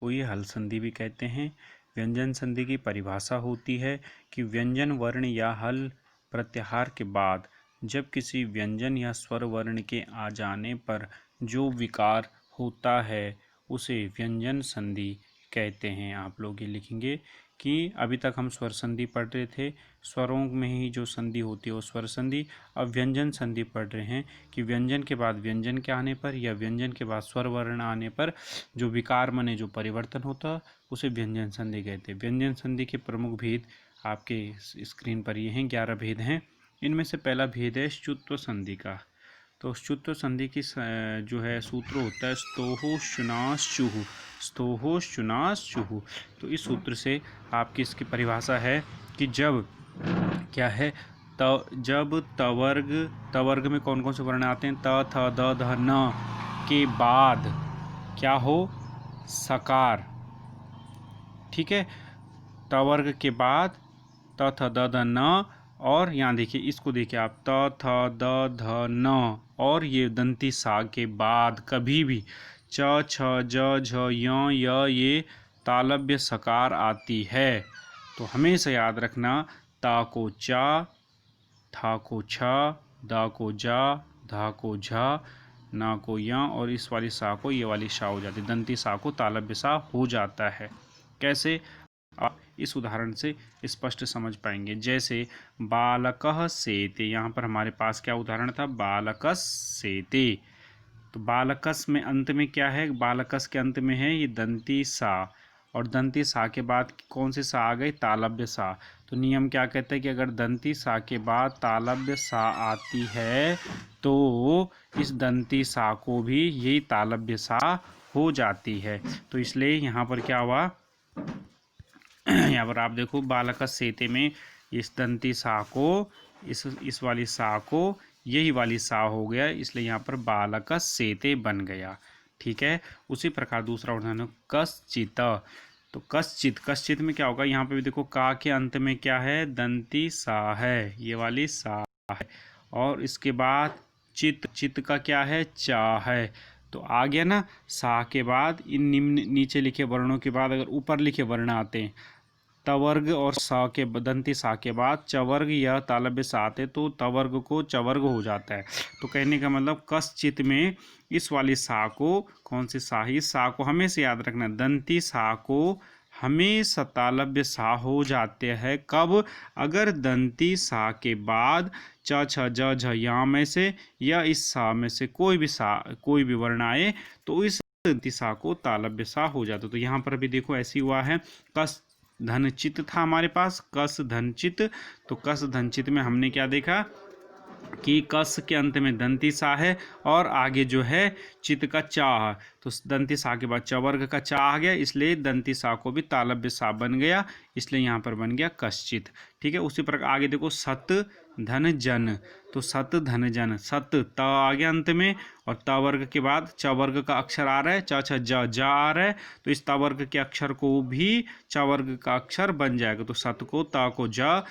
को ये हल संधि भी कहते हैं। व्यंजन संधि की परिभाषा होती है कि व्यंजन वर्ण या हल प्रत्याहार के बाद जब किसी व्यंजन या स्वर वर्ण के आ जाने पर जो विकार होता है उसे व्यंजन संधि कहते हैं। आप लोग ये लिखेंगे कि अभी तक हम स्वर संधि पढ़ रहे थे, स्वरों में ही जो संधि होती है वो स्वर संधि। अब व्यंजन संधि पढ़ रहे हैं कि व्यंजन के बाद व्यंजन के आने पर या व्यंजन के बाद स्वर वर्ण आने पर जो विकार माने जो परिवर्तन होता है उसे व्यंजन संधि कहते हैं। व्यंजन संधि के प्रमुख भेद आपके स्क्रीन पर ये हैं, 11 भेद हैं। इनमें से पहला भेद है श्चुत्व संधि का। तो श्चुत्व संधि की जो है सूत्र होता है स्तोहो शुनास चुहु, स्तोहो शुनास चुहु। तो इस सूत्र से आपकी इसकी परिभाषा है कि जब क्या है जब तवर्ग में कौन कौन से वर्ण आते हैं, त थ द ध न के बाद क्या हो, सकार। ठीक है, तवर्ग के बाद त थ द ध न, और यहाँ देखिए इसको देखिए आप, त थ द ध न, और ये दंती सा के बाद कभी भी च छ ज झ य ये तालव्य सकार आती है तो हमेशा याद रखना, ता को चा, था को छ, दा को जा, धा को झा, ना को या, और इस वाली सा को ये वाली सा हो जाती है, दंती सा को तालव्य सा हो जाता है। कैसे, आप इस उदाहरण से स्पष्ट समझ पाएंगे। जैसे बालकः सेते, यहाँ पर हमारे पास क्या उदाहरण था, बालकस सेते। तो बालकस में अंत में क्या है, बालकस के अंत में है ये दंती सा, और दंती सा के बाद कौन सी सा आ गई, तालव्य सा। तो नियम क्या कहते हैं कि अगर दंती सा के बाद तालव्य सा आती है तो इस दंती सा को भी यही तालव्य सा हो जाती है। तो इसलिए यहाँ पर क्या हुआ, यहाँ पर आप देखो बालकस सेते में इस दंती सा को इस वाली सा को यही वाली सा हो गया, इसलिए यहाँ पर बालकस सेते बन गया। ठीक है, उसी प्रकार दूसरा उदाहरण कश्चित। तो कश्चित, कश्चित में क्या होगा, यहाँ पे भी देखो का के अंत में क्या है, दंती सा है, ये वाली सा है, और इसके बाद चित, चित का क्या है, चा है। तो आ गया ना, सा के बाद इन निम्न नीचे लिखे वर्णों के बाद अगर ऊपर लिखे वर्ण आते हैं, तवर्ग और सा के दंती सा के बाद चवर्ग या तालव्य सा आते तो तवर्ग को चवर्ग हो जाता है। तो कहने का मतलब कश्चित में इस वाली सा को, कौन सी सा, इस सा को हमेशा याद रखना, दंती सा को हमेशा तालव्य सा हो जाते हैं। कब, अगर दंती सा के बाद च छ ज झ या में से या इस सा में से कोई भी वर्ण आए तो इस दंती सा को तालव्य सा हो जाता। तो यहाँ पर भी देखो ऐसी हुआ है, कस धनचित था हमारे पास, कस धनचित। तो कस धनचित में हमने क्या देखा कि कस के अंत में दंती सा है और आगे जो है चित का चा है, तो दंती सा के बाद चवर्ग का चा आ गया, इसलिए दंती सा को भी तालव्य सा बन गया, इसलिए यहाँ पर बन गया कश्चित। ठीक है, उसी प्रकार आगे देखो सत धन जन। तो सत धन जन, सत त आ गया अंत में, और त वर्ग के बाद च वर्ग का अक्षर आ रहा है, च छ ज जा आ रहा है, तो इस त वर्ग के अक्षर को भी च वर्ग का अक्षर बन जाएगा, तो सत को त को ज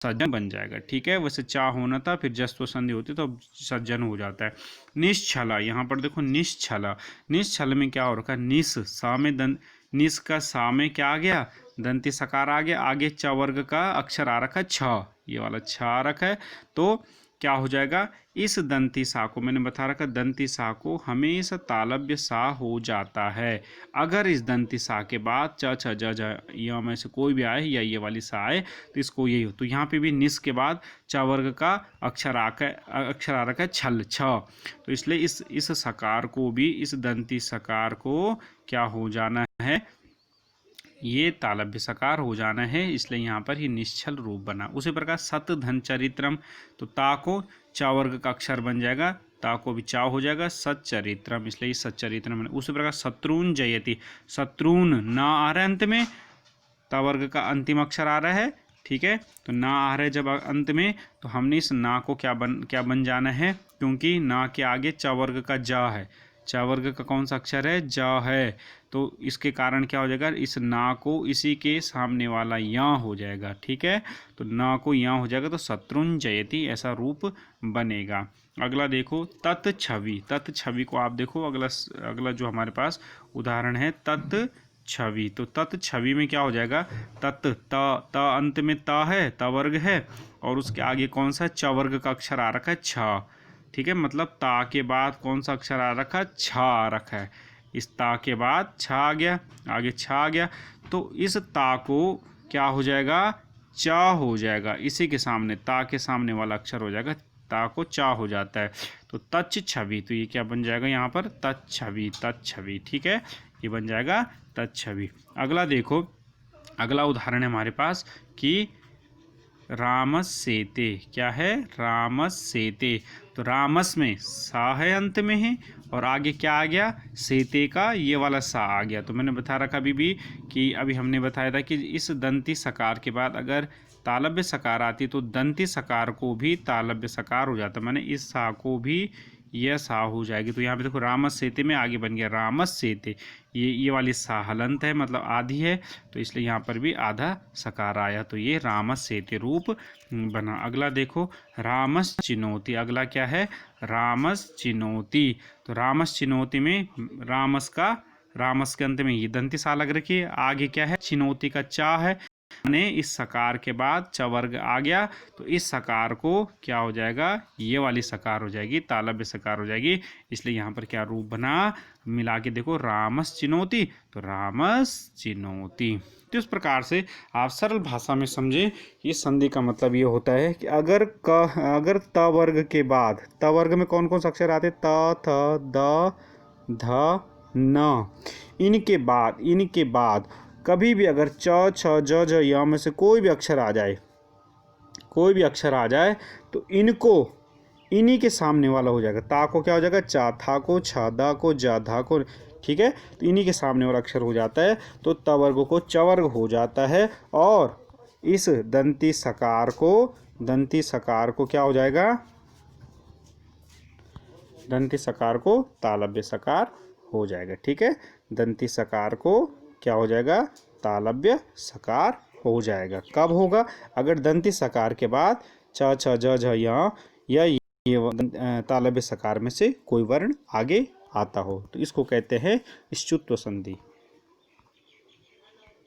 सज्जन बन जाएगा। ठीक है, वैसे चा होना था, फिर जस्व संधि होती तो अब सज्जन हो जाता है। निश्छला, यहाँ पर देखो निश्छला, निश्छल में क्या हो रखा है, निस सा में निस का सा में क्या आ गया, दंती सकार आ गया, आगे च वर्ग का अक्षर आ रखा है छ, ये वाला छ आ रखा है, तो क्या हो जाएगा, इस दंती सा को मैंने बता रखा, दंती सा को हमेशा तालव्य सा हो जाता है। अगर इस दंती सा के बाद च छ ज झ या में से कोई भी आए या ये वाली सा आए तो इसको यही हो। तो यहाँ पे भी निस के बाद च वर्ग का अक्षर आ रखा है छल, छ, तो इसलिए इस सकार को भी, इस दंती सकार को क्या हो जाना है, ये तालव्य सकार हो जाना है, इसलिए यहाँ पर ही निश्चल रूप बना। उसी प्रकार सत धन चरित्रम, तो ता को चा वर्ग का अक्षर बन जाएगा, ता को भी चा हो जाएगा, सच्चरित्रम, इसलिए सच्चरित्रम। उसी प्रकार शत्रुन जयति, शत्रुन ना आ रहा है अंत में, ता वर्ग का अंतिम अक्षर आ रहा है। ठीक है, तो ना आ रहा है जब अंत में, तो हमने इस ना को क्या बन जाना है, क्योंकि ना के आगे च वर्ग का जा है, च वर्ग का कौन सा अक्षर है, ज है, तो इसके कारण क्या हो जाएगा, इस ना को इसी के सामने वाला या हो जाएगा। ठीक है, तो ना को या हो जाएगा, तो शत्रुन जयति ऐसा रूप बनेगा। अगला देखो तत् छवि, तत् छवि को आप देखो, अगला जो हमारे पास उदाहरण है, तत् छवि। तो तत् छवि में क्या हो जाएगा, तत् त अंत में त है, त वर्ग है, और उसके आगे कौन सा च वर्ग का अक्षर आ रखा है, छ। ठीक है, मतलब ता के बाद कौन सा अक्षर आ रखा है, छ आ रखा है। इस ता के बाद छ आ गया, आगे छ आ गया, तो इस ता को क्या हो जाएगा, च हो जाएगा। इसी के सामने, ता के सामने वाला अक्षर हो जाएगा, ता को चा हो जाता है। तो तच्छ छवि, तो ये क्या बन जाएगा यहाँ पर, तच्छवि, तच्छवि। ठीक है, ये बन जाएगा तच्छवि। अगला देखो, अगला उदाहरण है हमारे पास कि रामस सेते, क्या है, रामस सेते। तो रामस में सा है अंत में है, और आगे क्या आ गया, सेते का ये वाला सा आ गया। तो मैंने बता रखा अभी भी कि अभी हमने बताया था कि इस दंती सकार के बाद अगर तालव्य सकार आती तो दंती सकार को भी तालव्य सकार हो जाता, मैंने इस सा को भी यह सा हो जाएगी। तो यहाँ पे देखो रामस सेते में आगे बन गया रामस सेते, ये वाली सा हलंत है, मतलब आधी है, तो इसलिए यहाँ पर भी आधा सकार आया, तो ये रामस सेते रूप बना। अगला देखो, रामस चिनोती। अगला क्या है, रामस चिनोती। तो रामस चिनोती में रामस के अंत में ये दंती सा लग रखी है, आगे क्या है, चिनोती का चा है, ने इस सकार के बाद च वर्ग आ गया, तो इस सकार को क्या हो जाएगा, ये वाली सकार हो जाएगी, तालव्य सकार हो जाएगी। इसलिए यहाँ पर क्या रूप बना, मिला के देखो, रामस चिनोती, तो रामस चिनोती। तो इस प्रकार से आप सरल भाषा में समझें, ये संधि का मतलब ये होता है कि अगर त वर्ग के बाद, त वर्ग में कौन कौन से अक्षर आते, त थ द ध न, इनके बाद कभी भी अगर च छ ज ज य में से कोई भी अक्षर आ जाए, तो इन्हीं के सामने वाला हो जाएगा। ता को क्या हो जाएगा, चा, था को छ, दा को जा, धा को, ठीक है, तो इन्हीं के सामने वाला अक्षर हो जाता है, तो त वर्ग को च वर्ग हो जाता है, और इस दंती सकार को क्या हो जाएगा, दंती सकार को तालव्य सकार हो जाएगा। ठीक है, दंती सकार को क्या हो जाएगा, तालव्य सकार हो जाएगा। कब होगा, अगर दंती सकार के बाद च छ ज झ या ये तालव्य सकार में से कोई वर्ण आगे आता हो, तो इसको कहते हैं स्तुत्व संधि।